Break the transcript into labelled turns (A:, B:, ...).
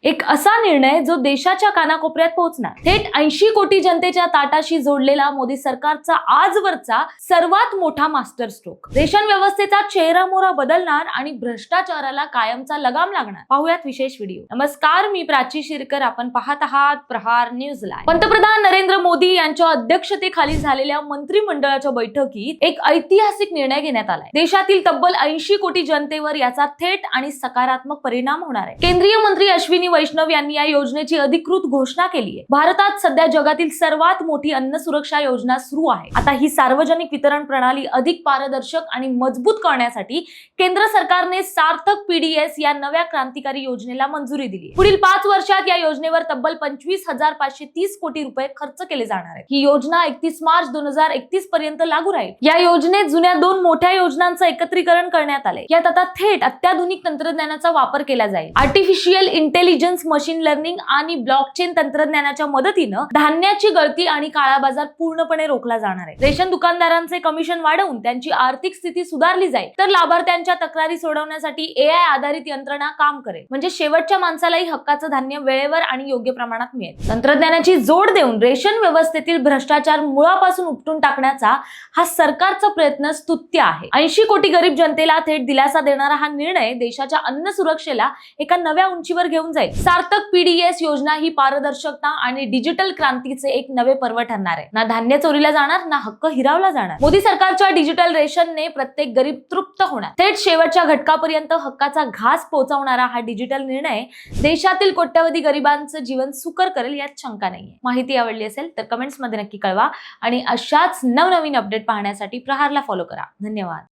A: एक असा निर्णय जो देशाच्या कानाकोपऱ्यात पोहोचणार. थेट 80 कोटी जनतेच्या ताटाशी जोडलेला मोदी सरकारचा आजवरचा सर्वात मोठा मास्टर स्ट्रोक. रेशन व्यवस्थेचा चेहरामोहरा बदलणार आणि भ्रष्टाचाराला कायमचा लगाम लागणार. पाहूयात विशेष व्हिडिओ. नमस्कार, मी प्राची शिरकर. आपण पाहत आहात प्रहार न्यूज लाईव्ह. पंतप्रधान नरेंद्र मोदी यांच्या अध्यक्षतेखाली झालेल्या मंत्रिमंडळाच्या बैठकीत एक ऐतिहासिक निर्णय घेण्यात आलाय. देशातील तब्बल 80 कोटी जनतेवर याचा थेट आणि सकारात्मक परिणाम होणार आहे. केंद्रीय मंत्री अश्विनी वैष्णव यांनी या योजनेची अधिकृत घोषणा केली आहे. भारतात सध्या जगातील सर्वात मोठी अन्न सुरक्षा योजना सुरू आहे. आता ही सार्वजनिक वितरण प्रणाली अधिक पारदर्शक आणि मजबूत करण्यासाठी केंद्र सरकारने सार्थक पीडीएस या नव्या क्रांतिकारी योजनेला मंजुरी दिली. पुढील 5 वर्षात या योजनेवर तब्बल 25,530 कोटी रुपये खर्च केले जाणार आहेत. ही योजना 31 मार्च 2031 पर्यंत लागू राहील. या योजनेत जुन्या 2 मोठ्या योजनांचं एकत्रीकरण करण्यात आले. यात आता थेट अत्याधुनिक तंत्रज्ञानाचा वापर केला जाईल. आर्टिफिशियल इंटेलिजन्स, मशीन लर्निंग आणि ब्लॉकचेन तंत्रज्ञानाच्या मदतीनं धान्याची गळती आणि काळा बाजार पूर्णपणे रोखला जाणार आहे. रेशन दुकानदारांचे कमिशन वाढवून त्यांची आर्थिक स्थिती सुधारली जाईल, तर लाभार्थ्यांच्या तक्रारी सोडवण्यासाठी एआय आधारित यंत्रणा काम करेल. म्हणजे शेवटच्या माणसालाही हक्काचं धान्य वेळेवर आणि योग्य प्रमाणात मिळेल. तंत्रज्ञानाची जोड देऊन रेशन व्यवस्थेतील भ्रष्टाचार मुळापासून उपटून टाकण्याचा हा सरकारचा प्रयत्न स्तुत्य आहे. 80 कोटी गरीब जनतेला थेट दिलासा देणारा हा निर्णय देशाच्या अन्न सुरक्षेला एका नव्या उंचीवर घेऊन जाईल. सार्थक पीडीएस योजना ही पारदर्शकता आणि डिजिटल क्रांतीचे एक नवे पर्व ठरणार आहे. ना धान्य चोरीला जाणार, ना हक्क हिरावला जाणार. मोदी सरकारच्या डिजिटल रेशनने प्रत्येक गरीब तृप्त होणार. थेट शेवटच्या घटकापर्यंत हक्काचा घास पोहोचवणारा हा डिजिटल निर्णय देशातील कोट्यवधी गरिबांचं जीवन सुकर करेल, यात शंका नाहीये. माहिती आवडली असेल तर कमेंट्स मध्ये नक्की कळवा आणि अशाच नवनवीन अपडेट पाहण्यासाठी प्रहारला फॉलो करा. धन्यवाद.